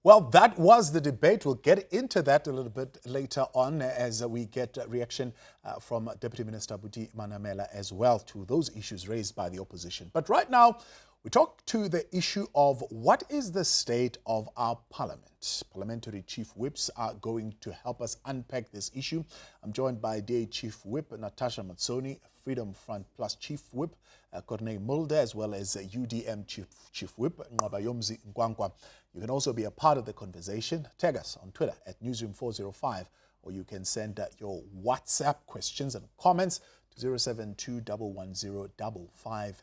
Well, that was the debate. We'll get into that a little bit later on as we get reaction from Deputy Minister Buti Manamela as well to those issues raised by the opposition. But right now, we talk to the issue of what is the state of our parliament. Parliamentary chief whips are going to help us unpack this issue. I'm joined by DA Chief Whip Natasha Matsoni, Freedom Front Plus Chief Whip Corneille Mulder, as well as UDM Chief Whip Ngabayomzi Nkwankwa. You can also be a part of the conversation. Tag us on Twitter at Newzroom405, or you can send your WhatsApp questions and comments to 072-110-5584.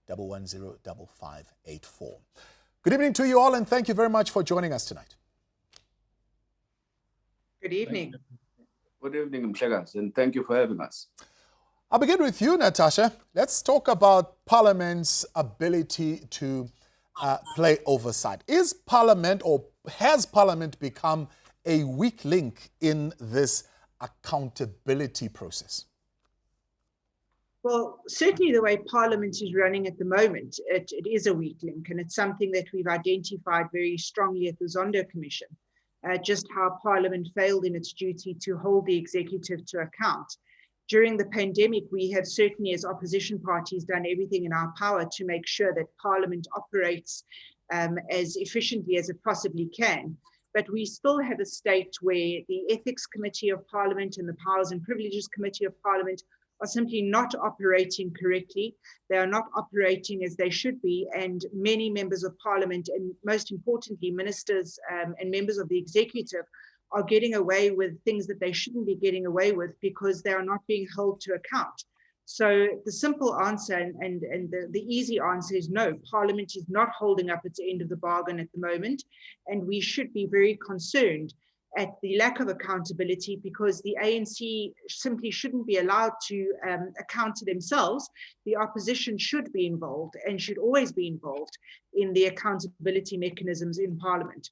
072-110-5584. Good evening to you all, and thank you very much for joining us tonight. Good evening. Good evening, Mdluli, and thank you for having us. I'll begin with you, Natasha. Let's talk about Parliament's ability to play oversight. Is Parliament, or has Parliament become a weak link in this accountability process? Well, certainly the way Parliament is running at the moment, it is a weak link, and it's something that we've identified very strongly at the Zondo Commission, just how Parliament failed in its duty to hold the executive to account. During the pandemic, we have certainly as opposition parties done everything in our power to make sure that Parliament operates as efficiently as it possibly can. But we still have a state where the Ethics Committee of Parliament and the Powers and Privileges Committee of Parliament are simply not operating correctly. They are not operating as they should be, and many members of Parliament, and most importantly, ministers and members of the executive, are getting away with things that they shouldn't be getting away with because they are not being held to account. So the simple answer and the easy answer is no, Parliament is not holding up its end of the bargain at the moment, and we should be very concerned at the lack of accountability, because the ANC simply shouldn't be allowed to account to themselves. The opposition should be involved and should always be involved in the accountability mechanisms in Parliament.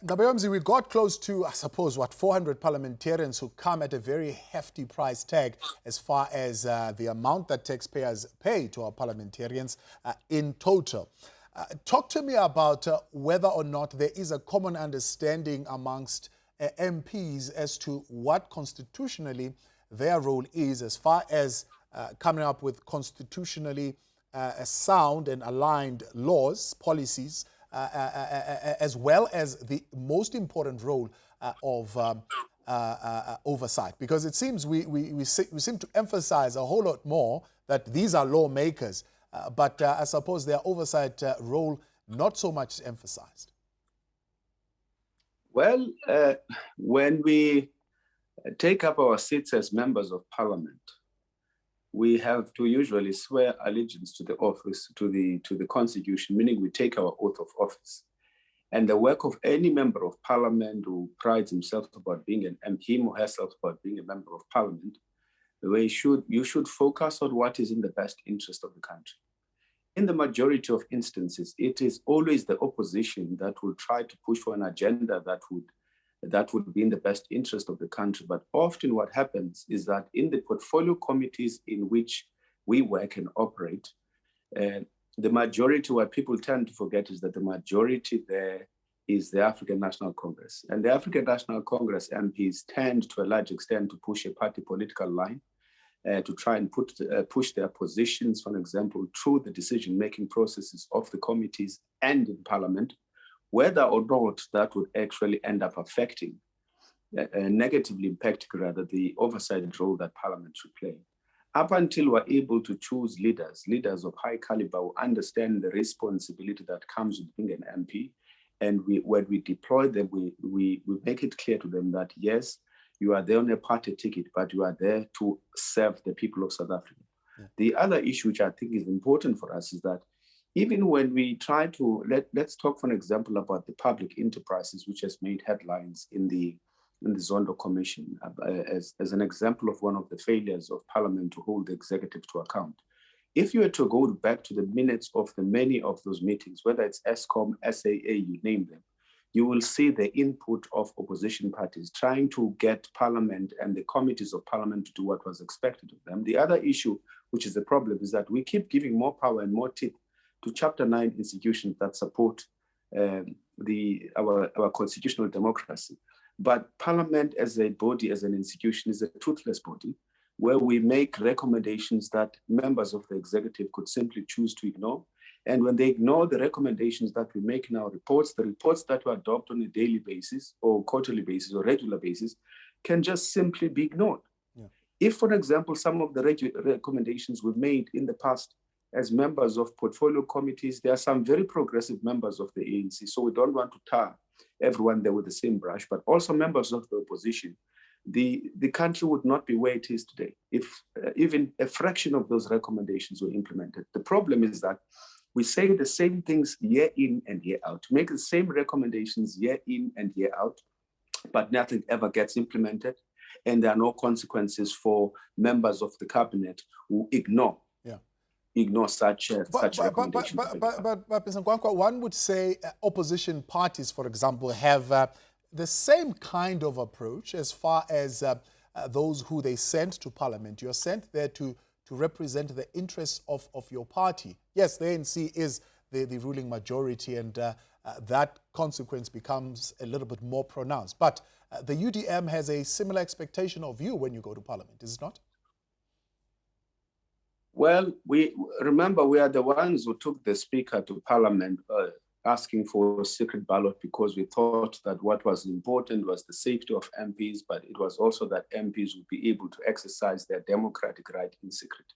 Ngabayomzi, we got close to, I suppose, 400 parliamentarians who come at a very hefty price tag as far as the amount that taxpayers pay to our parliamentarians in total. Talk to me about whether or not there is a common understanding amongst MPs as to what constitutionally their role is as far as coming up with constitutionally sound and aligned laws, policies, as well as the most important role of oversight. Because it seems we seem to emphasize a whole lot more that these are lawmakers, but I suppose their oversight role not so much emphasized. Well, when we take up our seats as members of Parliament, we have to usually swear allegiance to the office, to the Constitution, meaning we take our oath of office. And the work of any member of Parliament who prides himself about being an MP, him or herself about being a member of Parliament, the way you should focus on what is in the best interest of the country. In the majority of instances, it is always the opposition that will try to push for an agenda that would be in the best interest of the country. But often what happens is that in the portfolio committees in which we work and operate, the majority, what people tend to forget is that the majority there is the African National Congress. And the African National Congress MPs tend to a large extent to push a party political line, to try and push their positions, for example, through the decision-making processes of the committees and in Parliament, whether or not that would actually end up affecting, negatively impacting rather, the oversight role that Parliament should play. Up until we're able to choose leaders of high caliber who understand the responsibility that comes with being an MP, and when we deploy them, we make it clear to them that yes, you are there on a party ticket, but you are there to serve the people of South Africa. Yeah. The other issue which I think is important for us is that even when we try to, let's talk for an example about the public enterprises, which has made headlines in the Zondo Commission as an example of one of the failures of Parliament to hold the executive to account. If you were to go back to the minutes of the many of those meetings, whether it's ESCOM, SAA, you name them, you will see the input of opposition parties trying to get Parliament and the committees of Parliament to do what was expected of them. The other issue, which is the problem, is that we keep giving more power and more teeth to Chapter 9 institutions that support our constitutional democracy. But Parliament as a body, as an institution, is a toothless body where we make recommendations that members of the executive could simply choose to ignore. And when they ignore the recommendations that we make in our reports, the reports that we adopt on a daily basis or quarterly basis or regular basis can just simply be ignored. Yeah. If, for example, some of the recommendations we made in the past as members of portfolio committees, there are some very progressive members of the ANC, so we don't want to tar everyone there with the same brush, but also members of the opposition, the country would not be where it is today if even a fraction of those recommendations were implemented. The problem is that we say the same things year in and year out, make the same recommendations year in and year out, but nothing ever gets implemented, and there are no consequences for members of the cabinet who ignore such recommendations. But Mr. Nkwankwa, one would say opposition parties, for example, have the same kind of approach as far as those who they sent to Parliament. You're sent there to represent the interests of your party. Yes, the ANC is the ruling majority, and that consequence becomes a little bit more pronounced. But the UDM has a similar expectation of you when you go to Parliament, is it not? Well, we are the ones who took the Speaker to Parliament asking for a secret ballot because we thought that what was important was the safety of MPs, but it was also that MPs would be able to exercise their democratic right in secret.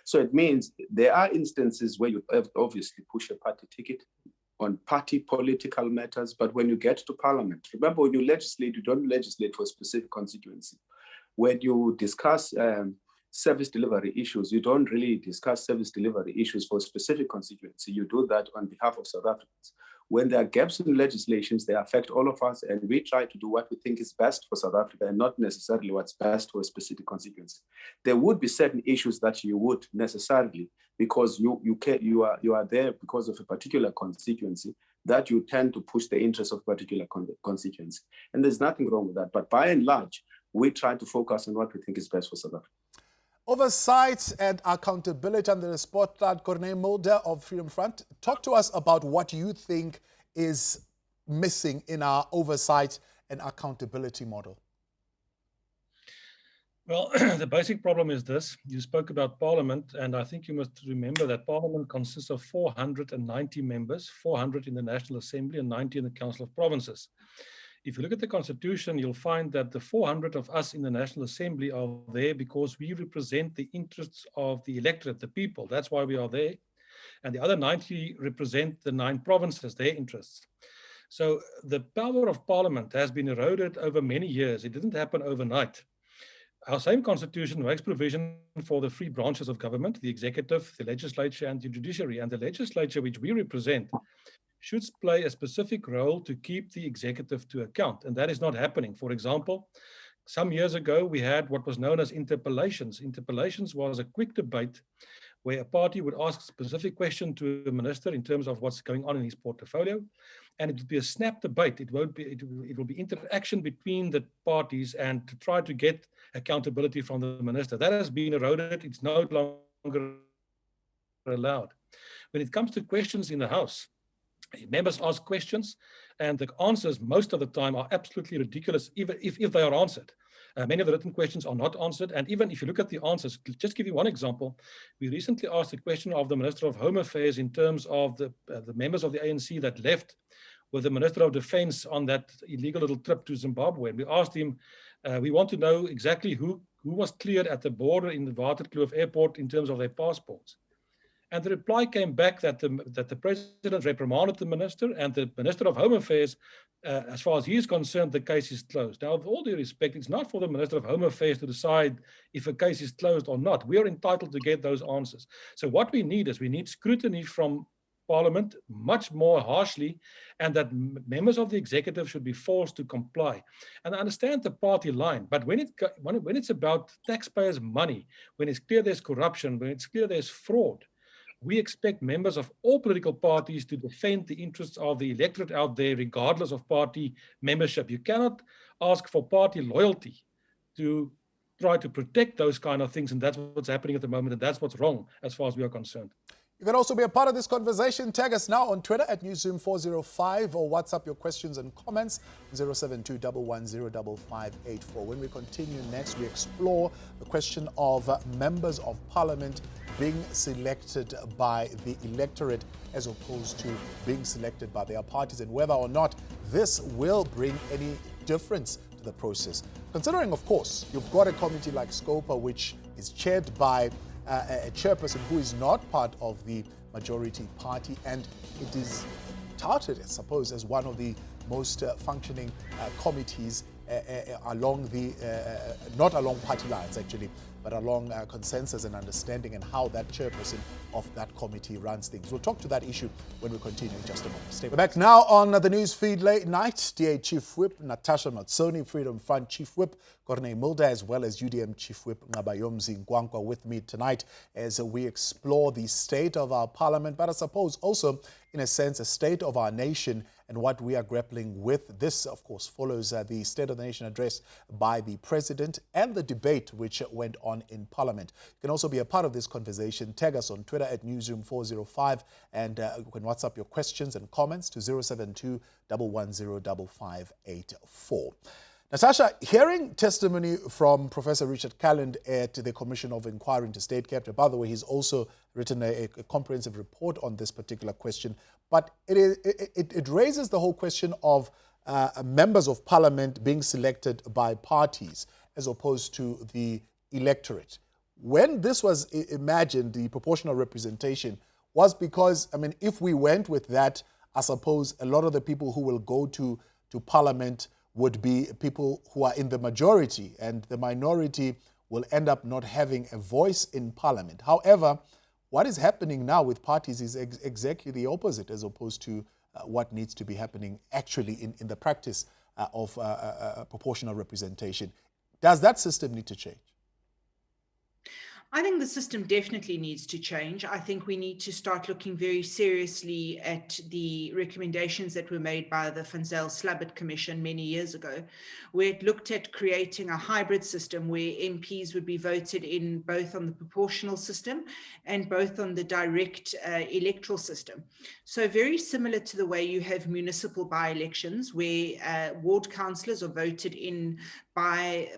So it means there are instances where you obviously push a party ticket on party political matters, but when you get to Parliament, remember when you legislate, you don't legislate for a specific constituency. When you discuss service delivery issues, you don't really discuss service delivery issues for a specific constituency. You do that on behalf of South Africans. When there are gaps in legislations, they affect all of us, and we try to do what we think is best for South Africa and not necessarily what's best for a specific constituency. There would be certain issues that you would necessarily, because you are there because of a particular constituency, that you tend to push the interests of particular constituency. And there's nothing wrong with that. But by and large, we try to focus on what we think is best for South Africa. Oversight and accountability under the spotlight. Corneille Mulder of Freedom Front, talk to us about what you think is missing in our oversight and accountability model. Well, the basic problem is this. You spoke about Parliament, and I think you must remember that Parliament consists of 490 members, 400 in the National Assembly and 90 in the Council of Provinces. If you look at the Constitution, you'll find that the 400 of us in the National Assembly are there because we represent the interests of the electorate, the people. That's why we are there. And the other 90 represent the 9 provinces, their interests. So the power of Parliament has been eroded over many years. It didn't happen overnight. Our same Constitution makes provision for the 3 branches of government, the executive, the legislature, and the judiciary. And the legislature, which we represent, should play a specific role to keep the executive to account, and that is not happening. For example, some years ago, we had what was known as interpellations. Interpellations was a quick debate where a party would ask a specific question to a minister in terms of what's going on in his portfolio, and it would be a snap debate. It will be interaction between the parties and to try to get accountability from the minister. That has been eroded. It's no longer allowed. When it comes to questions in the House, members ask questions, and the answers most of the time are absolutely ridiculous, even if they are answered. Many of the written questions are not answered, and even if you look at the answers, just give you one example. We recently asked a question of the Minister of Home Affairs in terms of the members of the ANC that left with the Minister of Defense on that illegal little trip to Zimbabwe. And we asked him, we want to know exactly who was cleared at the border in the Waterkloof airport in terms of their passports. And the reply came back that the president reprimanded the minister, and the Minister of Home Affairs, as far as he is concerned, the case is closed. Now, with all due respect, it's not for the Minister of Home Affairs to decide if a case is closed or not. We are entitled to get those answers. So what we need is scrutiny from Parliament much more harshly, and that members of the executive should be forced to comply. And I understand the party line, but when it's about taxpayers' money, when it's clear there's corruption, when it's clear there's fraud, we expect members of all political parties to defend the interests of the electorate out there, regardless of party membership. You cannot ask for party loyalty to try to protect those kind of things, and that's what's happening at the moment, and that's what's wrong as far as we are concerned. You can also be a part of this conversation. Tag us now on Twitter at Newzroom405 or WhatsApp your questions and comments 072-110-5584. When we continue next, we explore the question of members of parliament being selected by the electorate as opposed to being selected by their parties, and whether or not this will bring any difference to the process. Considering, of course, you've got a committee like SCOPA, which is chaired by a chairperson who is not part of the majority party, and it is touted, I suppose, as one of the most functioning committees along the, not along party lines actually, but along consensus and understanding and how that chairperson of that committee runs things. We'll talk to that issue when we continue in just a moment. Stay back now on the news feed late night. DA Chief Whip Natasha Matsoni, Freedom Front Chief Whip Corne Mulder, as well as UDM Chief Whip Ngabayomzi Nkwankwa with me tonight as we explore the state of our parliament, but I suppose also, in a sense, a state of our nation and what we are grappling with. This, of course, follows the State of the Nation address by the President and the debate which went on in Parliament. You can also be a part of this conversation. Tag us on Twitter at Newzroom405, and you can WhatsApp your questions and comments to 072-110-5584. Natasha, hearing testimony from Professor Richard Calland at the Commission of Inquiry into State Capture. By the way, he's also written a comprehensive report on this particular question. But it raises the whole question of members of parliament being selected by parties as opposed to the electorate. When this was imagined, the proportional representation was because, I mean, if we went with that, I suppose a lot of the people who will go to parliament would be people who are in the majority, and the minority will end up not having a voice in parliament. However, what is happening now with parties is exactly the opposite, as opposed to what needs to be happening actually in the practice of proportional representation. Does that system need to change? I think the system definitely needs to change. I think we need to start looking very seriously at the recommendations that were made by the Van Zyl-Slabbert Commission many years ago, where it looked at creating a hybrid system where MPs would be voted in both on the proportional system and both on the direct electoral system. So very similar to the way you have municipal by-elections, where ward councillors are voted in by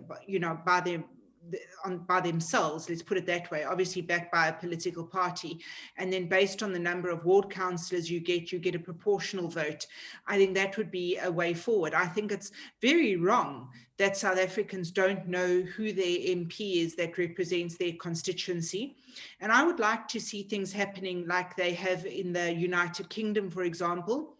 themselves, let's put it that way, obviously backed by a political party, and then based on the number of ward councillors you get a proportional vote. I think that would be a way forward. I think it's very wrong that South Africans don't know who their MP is that represents their constituency. And I would like to see things happening like they have in the United Kingdom, for example,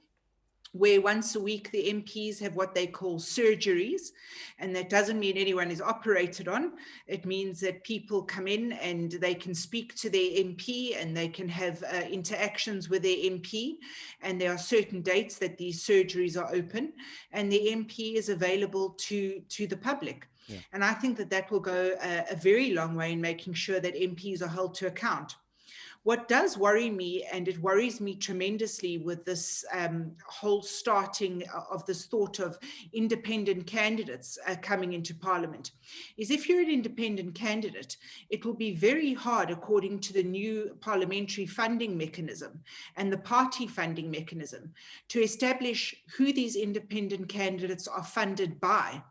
where once a week the MPs have what they call surgeries, and that doesn't mean anyone is operated on. It means that people come in and they can speak to their MP and they can have interactions with their MP, and there are certain dates that these surgeries are open and the MP is available to the public. Yeah. And I think that will go a very long way in making sure that MPs are held to account. What does worry me, and it worries me tremendously with this whole starting of this thought of independent candidates coming into Parliament, is if you're an independent candidate, it will be very hard, according to the new parliamentary funding mechanism and the party funding mechanism, to establish who these independent candidates are funded by.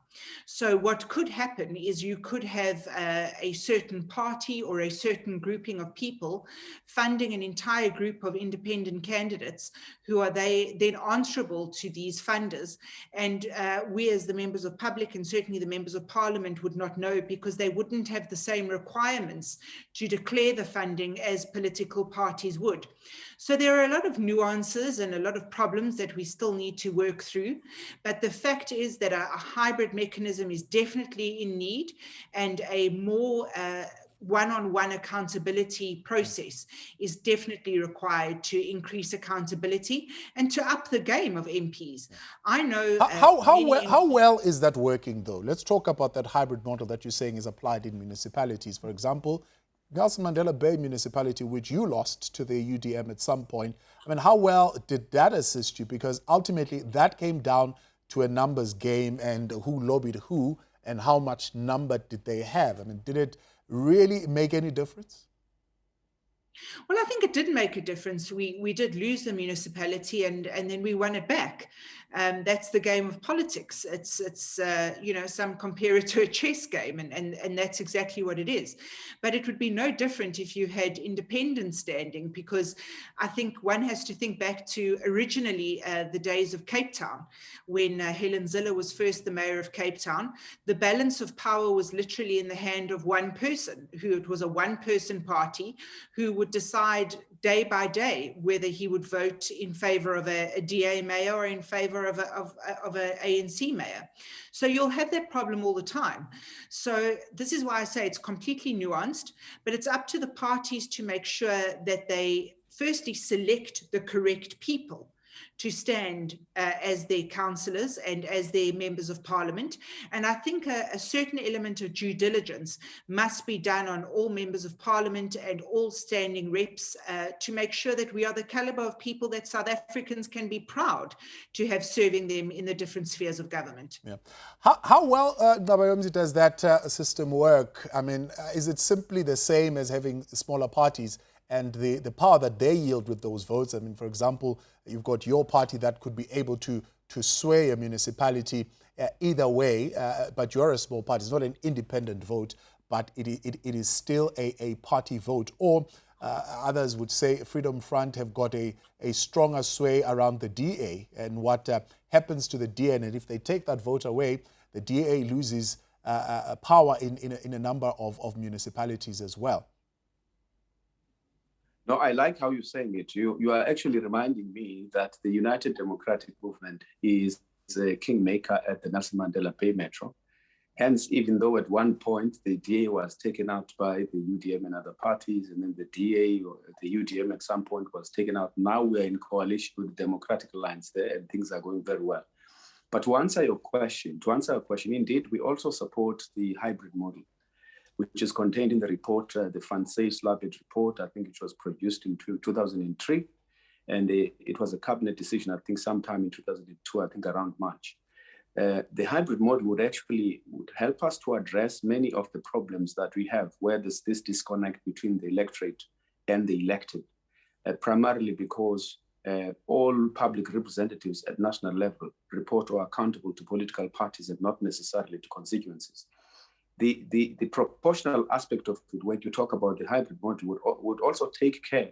So what could happen is you could have a certain party or a certain grouping of people funding an entire group of independent candidates who are then answerable to these funders. And we as the members of public, and certainly the members of parliament, would not know, because they wouldn't have the same requirements to declare the funding as political parties would. So there are a lot of nuances and a lot of problems that we still need to work through. But the fact is that a hybrid mechanism is definitely in need, and a more one-on-one accountability process is definitely required to increase accountability and to up the game of MPs. I know how well is that working, though? Let's talk about that hybrid model that you're saying is applied in municipalities. For example, Nelson Mandela Bay municipality, which you lost to the UDM at some point. I mean, how well did that assist you? Because ultimately that came down to a numbers game, and who lobbied who and how much number did they have? I mean, did it really make any difference? Well, I think it did make a difference. We did lose the municipality, and then we won it back. That's the game of politics. It's you know, some compare it to a chess game, and that's exactly what it is. But it would be no different if you had independent standing, because I think one has to think back to originally the days of Cape Town, when Helen Zille was first the mayor of Cape Town. The balance of power was literally in the hand of one person, who it was a one-person party who would decide day by day whether he would vote in favor of a DA mayor or in favor of a ANC mayor. So you'll have that problem all the time. So this is why I say it's completely nuanced, but it's up to the parties to make sure that they firstly select the correct people to stand as their councillors and as their members of parliament. And I think a certain element of due diligence must be done on all members of parliament and all standing reps to make sure that we are the caliber of people that South Africans can be proud to have serving them in the different spheres of government. Yeah. How well, Thabo, does that system work? I mean, is it simply the same as having smaller parties and the power that they yield with those votes? I mean, for example, you've got your party that could be able to sway a municipality either way, but you're a small party. It's not an independent vote, but it is still a party vote. Or others would say Freedom Front have got a stronger sway around the DA and what happens to the DA. And if they take that vote away, the DA loses power in a number of municipalities as well. No, I like how you're saying it. You are actually reminding me that the United Democratic Movement is a kingmaker at the Nelson Mandela Bay Metro. Hence, even though at one point the DA was taken out by the UDM and other parties, and then the DA or the UDM at some point was taken out, now we're in coalition with the Democratic Alliance there, and things are going very well. But to answer your question, indeed, we also support the hybrid model, which is contained in the report, the Fansay-Slavitt report. I think it was produced in 2003. And it was a cabinet decision, I think sometime in 2002, I think around March. The hybrid model would help us to address many of the problems that we have, where there's this disconnect between the electorate and the elected, primarily because all public representatives at national level report or are accountable to political parties and not necessarily to constituencies. The proportional aspect of it, when you talk about the hybrid model, would also take care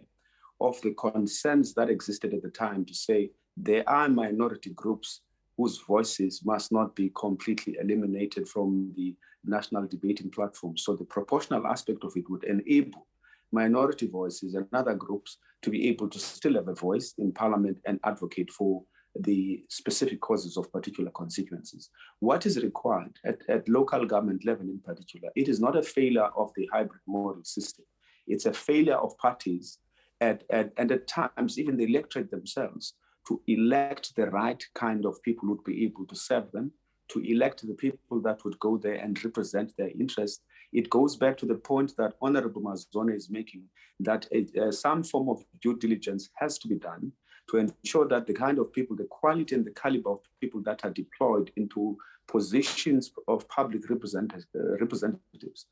of the concerns that existed at the time to say there are minority groups whose voices must not be completely eliminated from the national debating platform. So the proportional aspect of it would enable minority voices and other groups to be able to still have a voice in parliament and advocate for the specific causes of particular constituencies. What is required at local government level in particular, it is not a failure of the hybrid model system. It's a failure of parties and at times even the electorate themselves to elect the right kind of people who would be able to serve them, to elect the people that would go there and represent their interests. It goes back to the point that Honorable Mazone is making, that some form of due diligence has to be done to ensure that the kind of people, the quality and the caliber of people that are deployed into positions of public representatives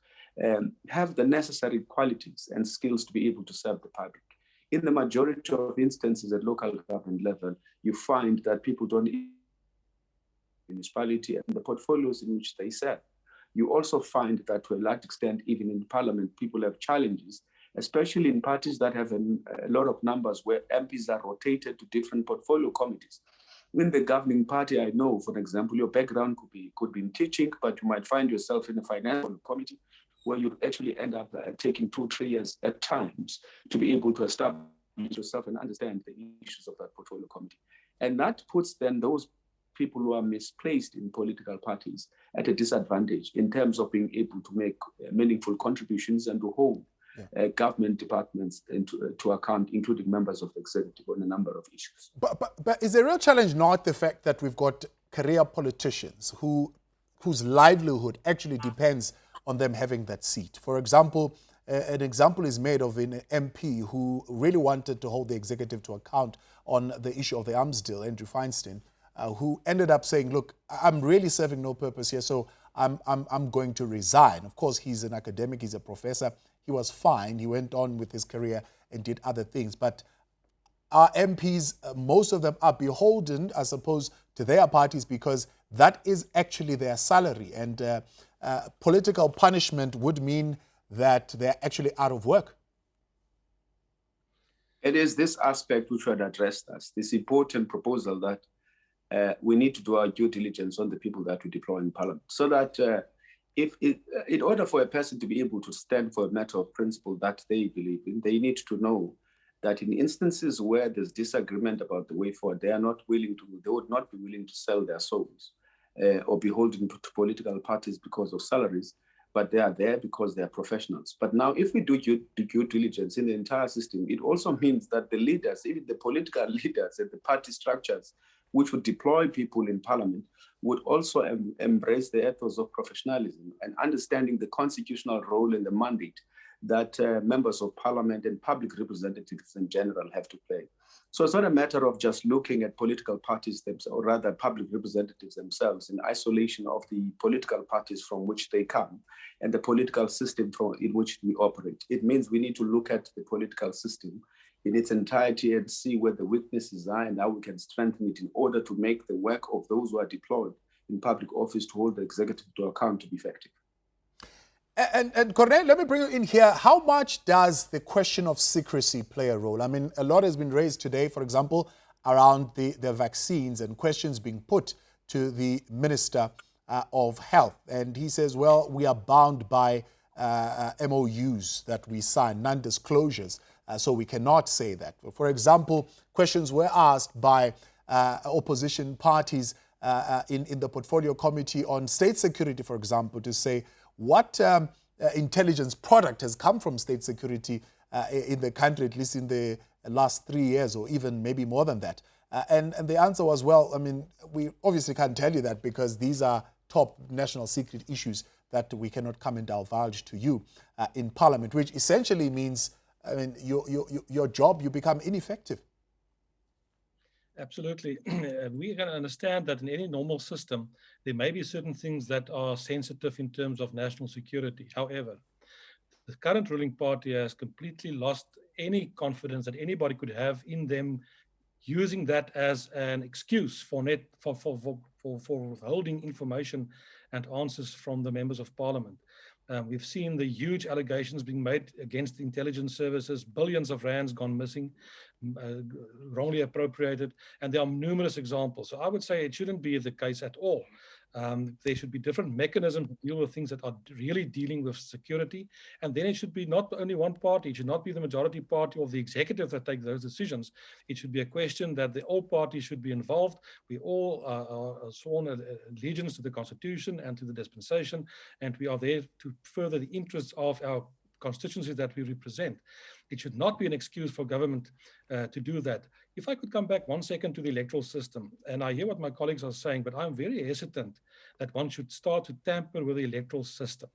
have the necessary qualities and skills to be able to serve the public. In the majority of instances at local government level, you find that people don't municipality and the portfolios in which they serve. You also find that to a large extent, even in parliament, people have challenges, especially in parties that have a lot of numbers where MPs are rotated to different portfolio committees. In the governing party, I know, for example, your background could be in teaching, but you might find yourself in a financial committee where you actually end up taking 2-3 years at times to be able to establish yourself and understand the issues of that portfolio committee. And that puts then those people who are misplaced in political parties at a disadvantage in terms of being able to make meaningful contributions and to hold government departments to account, including members of the executive, on a number of issues. But is the real challenge not the fact that we've got career politicians whose livelihood actually depends on them having that seat? For example, an example is made of an MP who really wanted to hold the executive to account on the issue of the arms deal, Andrew Feinstein, who ended up saying, look, I'm really serving no purpose here, so I'm going to resign. Of course, he's an academic, he's a professor. He was fine. He went on with his career and did other things. But our MPs, most of them are beholden, I suppose, to their parties because that is actually their salary. And political punishment would mean that they're actually out of work. It is this aspect which had addressed us, this important proposal that we need to do our due diligence on the people that we deploy in Parliament, so that in order for a person to be able to stand for a matter of principle that they believe in, they need to know that in instances where there's disagreement about the way forward, they would not be willing to sell their souls or beholden to political parties because of salaries, but they are there because they are professionals. But now, if we do due diligence in the entire system, it also means that the leaders, even the political leaders and the party structures, which would deploy people in Parliament, would also embrace the ethos of professionalism and understanding the constitutional role and the mandate that members of Parliament and public representatives in general have to play. So it's not a matter of just looking at political parties themselves, or rather public representatives themselves, in isolation of the political parties from which they come and the political system in which we operate. It means we need to look at the political system in its entirety and see where the weaknesses are and how we can strengthen it in order to make the work of those who are deployed in public office to hold the executive to account to be effective. And Cornel, let me bring you in here. How much does the question of secrecy play a role? I mean, a lot has been raised today, for example, around the vaccines and questions being put to the Minister of Health. And he says, well, we are bound by MOUs that we sign, non-disclosures, so we cannot say that. For example, questions were asked by opposition parties in the Portfolio Committee on State Security, for example, to say, what intelligence product has come from state security in the country, at least in the last 3 years, or even maybe more than that? And the answer was, well, I mean, we obviously can't tell you that because these are top national secret issues that we cannot come and divulge to you in Parliament, which essentially means, I mean, your job, you become ineffective. Absolutely. We can understand that in any normal system, there may be certain things that are sensitive in terms of national security. However, the current ruling party has completely lost any confidence that anybody could have in them, using that as an excuse for withholding information and answers from the members of Parliament. We've seen the huge allegations being made against the intelligence services, billions of rands gone missing, wrongly appropriated, and there are numerous examples. So I would say it shouldn't be the case at all. There should be different mechanisms to deal with things that are really dealing with security. And then it should be not only one party. It should not be the majority party or the executive that take those decisions. It should be a question that all parties should be involved. We all are sworn allegiance to the Constitution and to the dispensation, and we are there to further the interests of our constituencies that we represent. It should not be an excuse for government to do that. If I could come back 1 second to the electoral system, and I hear what my colleagues are saying, but I'm very hesitant that one should start to tamper with the electoral system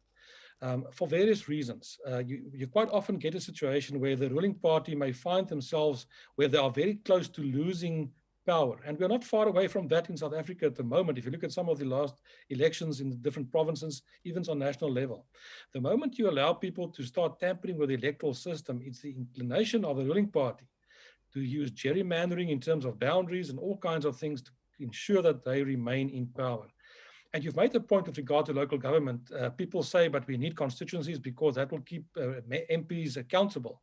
for various reasons. You quite often get a situation where the ruling party may find themselves where they are very close to losing power. And we're not far away from that in South Africa at the moment. If you look at some of the last elections in the different provinces, even on national level, the moment you allow people to start tampering with the electoral system, it's the inclination of the ruling party to use gerrymandering in terms of boundaries and all kinds of things to ensure that they remain in power. And you've made the point with regard to local government. People say, but we need constituencies because that will keep MPs accountable.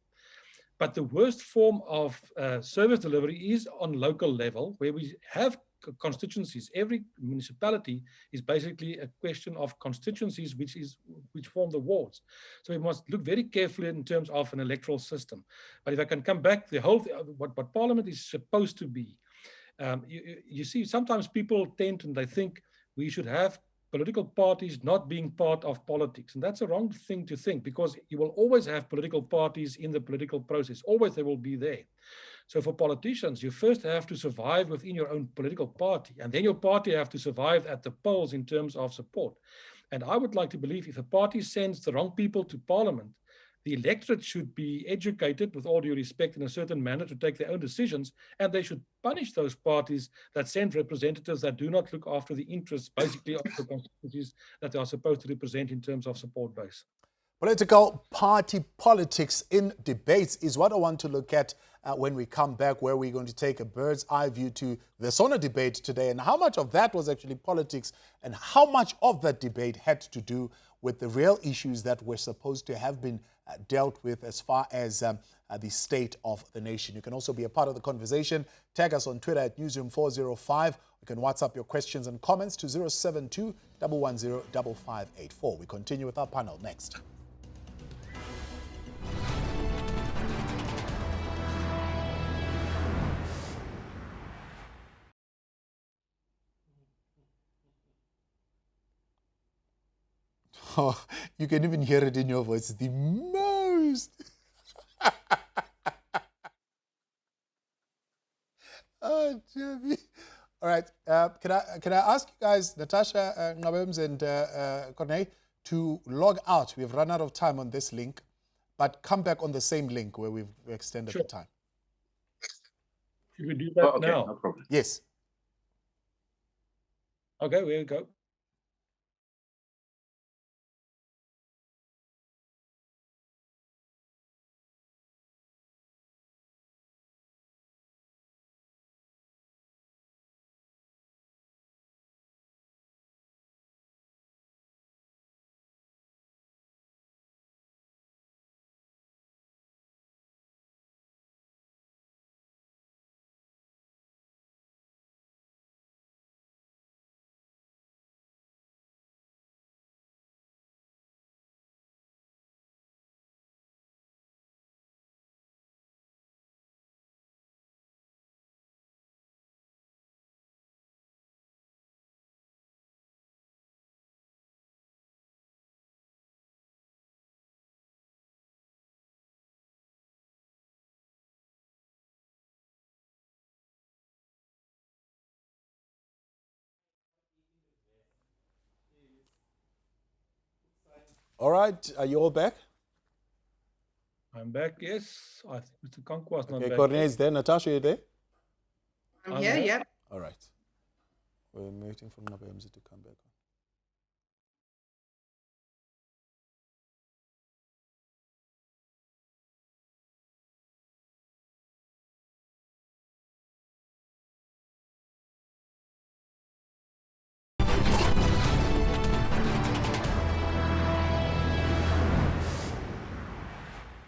But the worst form of service delivery is on local level, where we have constituencies. Every municipality is basically a question of constituencies, which form the wards. So we must look very carefully in terms of an electoral system. But if I can come back, what Parliament is supposed to be, you see, sometimes people tend and they think we should have political parties not being part of politics. And that's a wrong thing to think, because you will always have political parties in the political process. Always they will be there. So for politicians, you first have to survive within your own political party, and then your party have to survive at the polls in terms of support. And I would like to believe if a party sends the wrong people to Parliament, the electorate should be educated, with all due respect, in a certain manner to take their own decisions, and they should punish those parties that send representatives that do not look after the interests, basically, of the constituencies that they are supposed to represent in terms of support base. Political party politics in debates is what I want to look at when we come back, where we're going to take a bird's eye view to the SONA debate today and how much of that was actually politics and how much of that debate had to do with the real issues that were supposed to have been dealt with as far as the state of the nation. You can also be a part of the conversation. Tag us on Twitter at Newzroom405. You can WhatsApp your questions and comments to 072 110 5584. We continue with our panel next. Oh, you can even hear it in your voice. The most. Oh, Jimmy. All right. Can I ask you guys, Natasha, Ngabemz, and Corne, to log out? We've run out of time on this link, but come back on the same link where we've extended the time. Should we do that now? No problem. Yes. Okay, we'll go. All right. Are you all back? I'm back, yes. I think Mr. Conquest not Okay, back. Corne is there. Natasha, you there? I'm here, yeah. All right. We're waiting for Ngabemz to come back.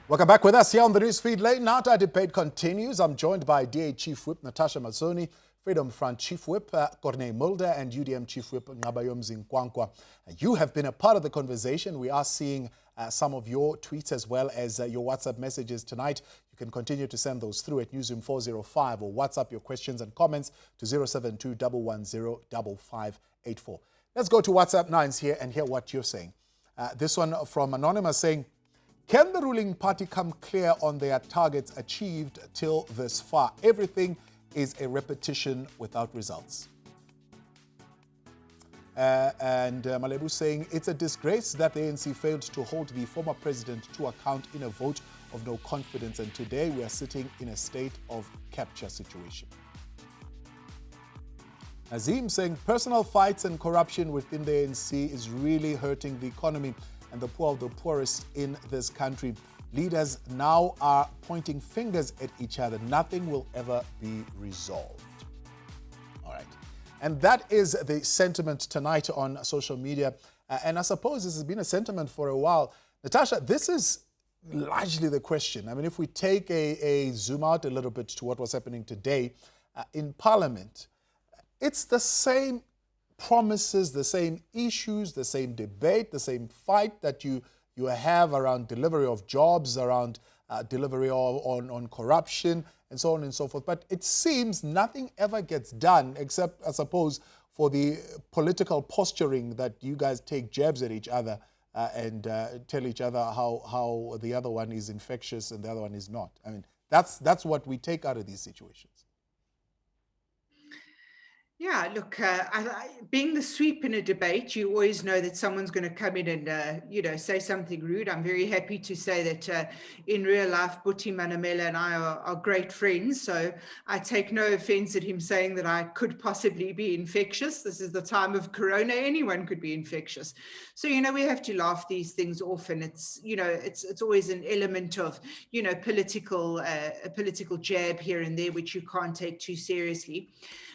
Welcome back with us here on the newsfeed. Late night, our debate continues. I'm joined by DA Chief Whip Natasha Mazzoni, Freedom Front Chief Whip Corne Mulder, and UDM Chief Whip Ngabayomzi Nkwankwa. You have been a part of the conversation. We are seeing some of your tweets as well as your WhatsApp messages tonight. You can continue to send those through at Newzroom405 or WhatsApp your questions and comments to 072 110 5584. Let's go to WhatsApp 9s here and hear what you're saying. This one from Anonymous saying, can the ruling party come clear on their targets achieved till this far? Everything is a repetition without results. And Malebu saying, it's a disgrace that the ANC failed to hold the former president to account in a vote of no confidence. And today we are sitting in a state of capture situation. Azim saying, personal fights and corruption within the ANC is really hurting the economy and the poor of the poorest in this country. Leaders now are pointing fingers at each other. Nothing will ever be resolved. All right. And that is the sentiment tonight on social media. And I suppose this has been a sentiment for a while. Natasha, this is largely the question. I mean, if we take a zoom out a little bit to what was happening today in Parliament, it's the same promises, the same issues, the same debate, the same fight that you have around delivery of jobs, around delivery on corruption, and so on and so forth. But it seems nothing ever gets done except, I suppose, for the political posturing that you guys take jabs at each other and tell each other how the other one is infectious and the other one is not. I mean, that's what we take out of these situations. Yeah, look, being the sweep in a debate, you always know that someone's going to come in and, say something rude. I'm very happy to say that in real life, Buti Manamela and I are great friends. So I take no offense at him saying that I could possibly be infectious. This is the time of Corona. Anyone could be infectious. So, we have to laugh these things off. And it's always an element of, a political jab here and there, which you can't take too seriously.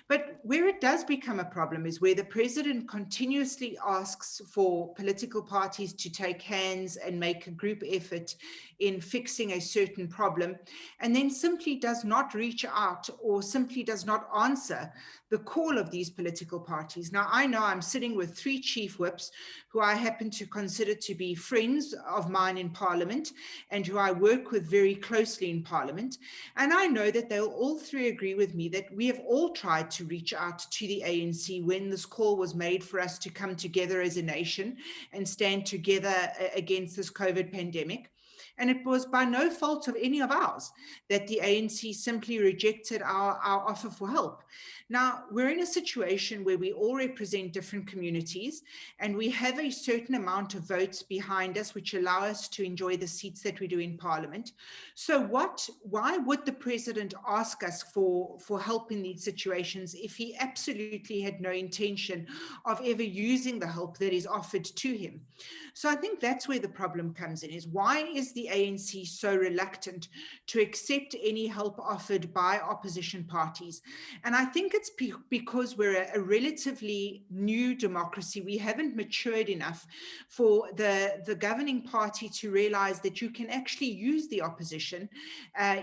But where it does become a problem is where the president continuously asks for political parties to take hands and make a group effort in fixing a certain problem, and then simply does not reach out or simply does not answer the call of these political parties. Now, I know I'm sitting with 3 chief whips who I happen to consider to be friends of mine in Parliament and who I work with very closely in Parliament. And I know that they'll all 3 agree with me that we have all tried to reach out to the ANC when this call was made for us to come together as a nation and stand together against this COVID pandemic. And it was by no fault of any of ours that the ANC simply rejected our offer for help. Now, we're in a situation where we all represent different communities and we have a certain amount of votes behind us, which allow us to enjoy the seats that we do in Parliament. So why would the president ask us for help in these situations if he absolutely had no intention of ever using the help that is offered to him? So I think that's where the problem comes in, is why is the ANC so reluctant to accept any help offered by opposition parties? And I think it's because we're a relatively new democracy. We haven't matured enough for the governing party to realize that you can actually use the opposition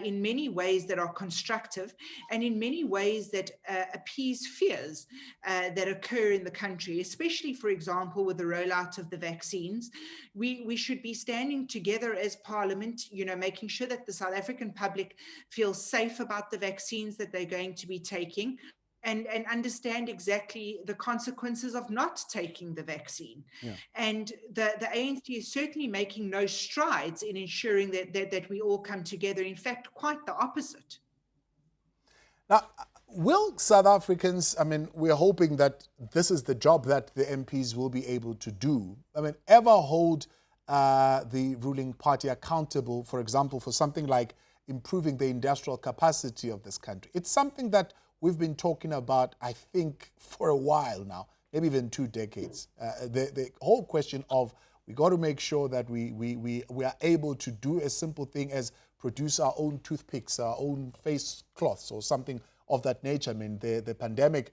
in many ways that are constructive and in many ways that appease fears that occur in the country, especially, for example, with the rollout of the vaccines. We should be standing together as Parliament, making sure that the South African public feels safe about the vaccines that they're going to be taking, and understand exactly the consequences of not taking the vaccine. Yeah. And the ANC is certainly making no strides in ensuring that we all come together. In fact, quite the opposite. Now, will South Africans, we're hoping that this is the job that the MPs will be able to do, ever hold the ruling party accountable, for example, for something like improving the industrial capacity of this country? It's something that we've been talking about, I think, for a while now, maybe even 2 decades. The whole question of we got to make sure that we are able to do a simple thing as produce our own toothpicks, our own face cloths or something of that nature. The pandemic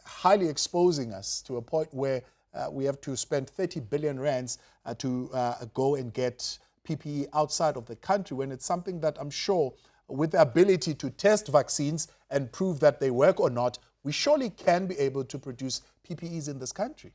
highly exposing us to a point where we have to spend 30 billion rands to go and get PPE outside of the country, when it's something that I'm sure with the ability to test vaccines and prove that they work or not, we surely can be able to produce PPEs in this country.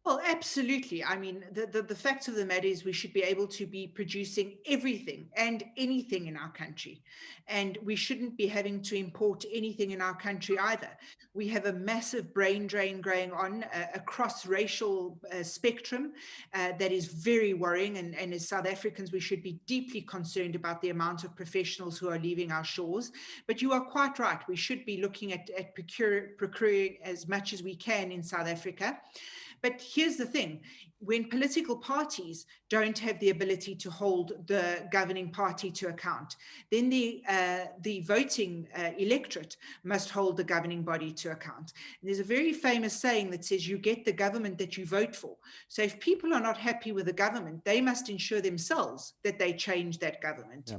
Well, absolutely. The fact of the matter is we should be able to be producing everything and anything in our country. And we shouldn't be having to import anything in our country either. We have a massive brain drain going on across racial spectrum that is very worrying. And as South Africans, we should be deeply concerned about the amount of professionals who are leaving our shores. But you are quite right. We should be looking at procuring as much as we can in South Africa. But here's the thing, when political parties don't have the ability to hold the governing party to account, then the voting electorate must hold the governing body to account. And there's a very famous saying that says you get the government that you vote for. So if people are not happy with the government, they must ensure themselves that they change that government. Yeah.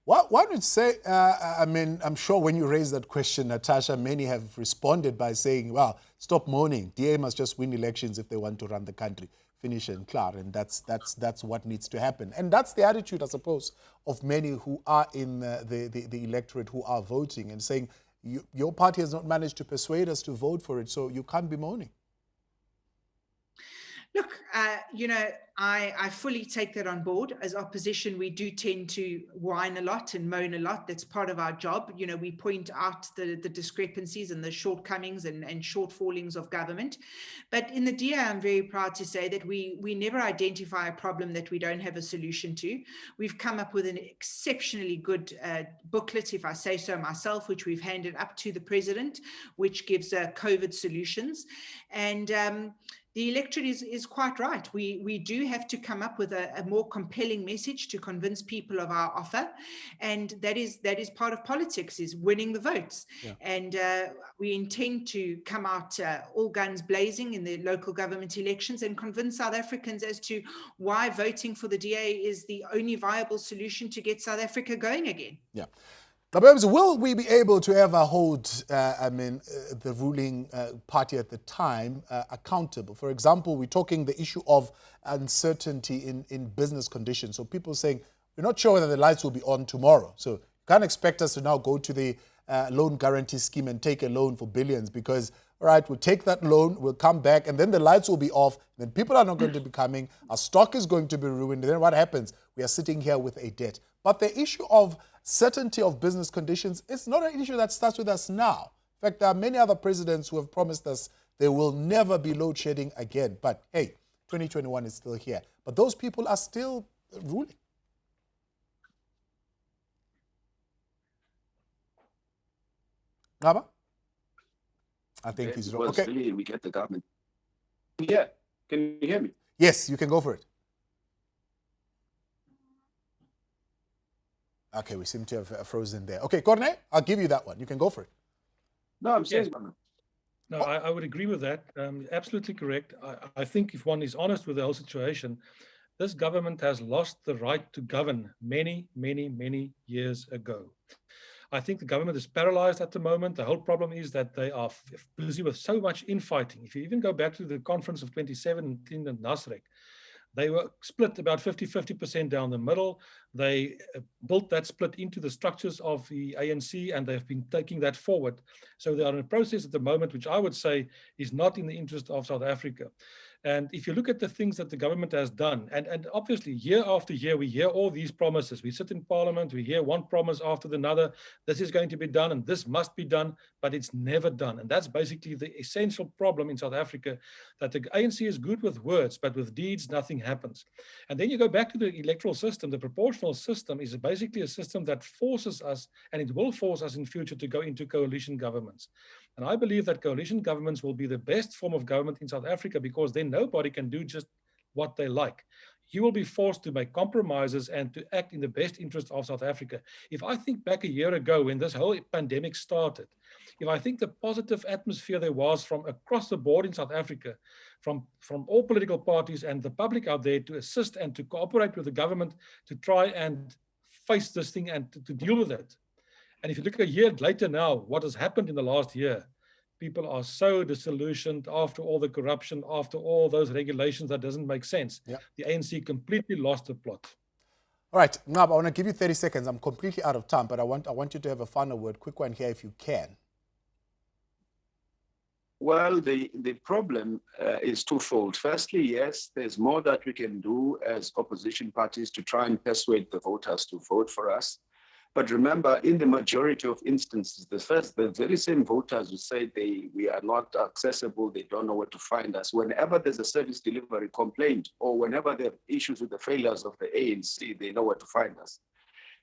One would say, I'm sure when you raise that question, Natasha, many have responded by saying, well, stop moaning. DA must just win elections if they want to run the country. Finish and clear. And that's what needs to happen. And that's the attitude, I suppose, of many who are in the electorate who are voting and saying, your party has not managed to persuade us to vote for it, so you can't be moaning. Look, I fully take that on board. As opposition, we do tend to whine a lot and moan a lot. That's part of our job. We point out the discrepancies and the shortcomings and shortfallings of government. But in the DA, I'm very proud to say that we never identify a problem that we don't have a solution to. We've come up with an exceptionally good booklet, if I say so myself, which we've handed up to the president, which gives COVID solutions. And the electorate is quite right. We do have to come up with a more compelling message to convince people of our offer, and that is part of politics, is winning the votes. Yeah. And we intend to come out all guns blazing in the local government elections and convince South Africans as to why voting for the DA is the only viable solution to get South Africa going again. Yeah. Will we be able to ever hold, the ruling party at the time accountable? For example, we're talking the issue of uncertainty in business conditions. So people saying, we're not sure whether the lights will be on tomorrow. So you can't expect us to now go to the loan guarantee scheme and take a loan for billions because, all right, we'll take that loan, we'll come back, and then the lights will be off, then people are not going to be coming, our stock is going to be ruined, and then what happens? We are sitting here with a debt. But the issue of certainty of business conditions is not an issue that starts with us now. In fact, there are many other presidents who have promised us there will never be load shedding again. But hey, 2021 is still here. But those people are still ruling. Ngaba? I think he's wrong. Okay. Really, we get the government. Yeah. Can you hear me? Yes, you can go for it. Okay, we seem to have frozen there. Okay, Corne, I'll give you that one. You can go for it. No, I'm saying. Yes. No, I would agree with that. Absolutely correct. I think if one is honest with the whole situation, this government has lost the right to govern many, many, many years ago. I think the government is paralyzed at the moment. The whole problem is that they are busy with so much infighting. If you even go back to the conference of 2017 in Nasrec, they were split about 50% down the middle. They built that split into the structures of the ANC, and they've been taking that forward. So they are in a process at the moment, which I would say is not in the interest of South Africa. And if you look at the things that the government has done, and obviously year after year, we hear all these promises. We sit in parliament, we hear one promise after another. This is going to be done and this must be done, but it's never done. And that's basically the essential problem in South Africa, that the ANC is good with words, but with deeds, nothing happens. And then you go back to the electoral system. The proportional system is basically a system that forces us, and it will force us in future to go into coalition governments. And I believe that coalition governments will be the best form of government in South Africa, because then nobody can do just what they like. You will be forced to make compromises and to act in the best interest of South Africa. If I think back a year ago when this whole pandemic started, if I think the positive atmosphere there was from across the board in South Africa, from all political parties and the public out there to assist and to cooperate with the government to try and face this thing and to deal with it. And if you look a year later now, what has happened in the last year, people are so disillusioned after all the corruption, after all those regulations that doesn't make sense. Yeah. The ANC completely lost the plot. All right, Ngab, I want to give you 30 seconds. I'm completely out of time, but I want you to have a final word, quick one here if you can. Well, the problem is twofold. Firstly, yes, there's more that we can do as opposition parties to try and persuade the voters to vote for us. But remember, in the majority of instances, the very same voters who say we are not accessible, they don't know where to find us. Whenever there's a service delivery complaint, or whenever there are issues with the failures of the ANC, they know where to find us.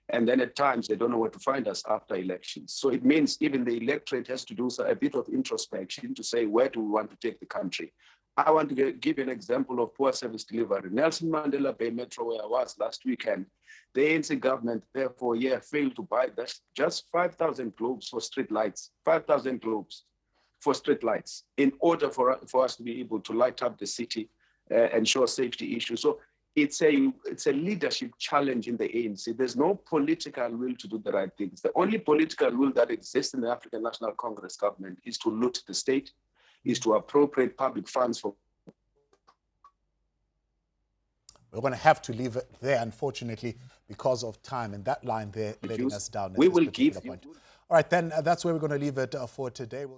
And then at times, they don't know where to find us after elections. So it means even the electorate has to do a bit of introspection to say, where do we want to take the country? I want to give you an example of poor service delivery. Nelson Mandela Bay Metro, where I was last weekend, the ANC government, therefore, failed to buy just 5,000 globes for street lights, 5,000 globes for street lights in order for us to be able to light up the city, ensure safety issues. So it's a leadership challenge in the ANC. There's no political will to do the right things. The only political will that exists in the African National Congress government is to loot the state, is to appropriate public funds for. We're going to have to leave it there, unfortunately, because of time, and that line there letting us down. We will give you. All right, then that's where we're going to leave it for today.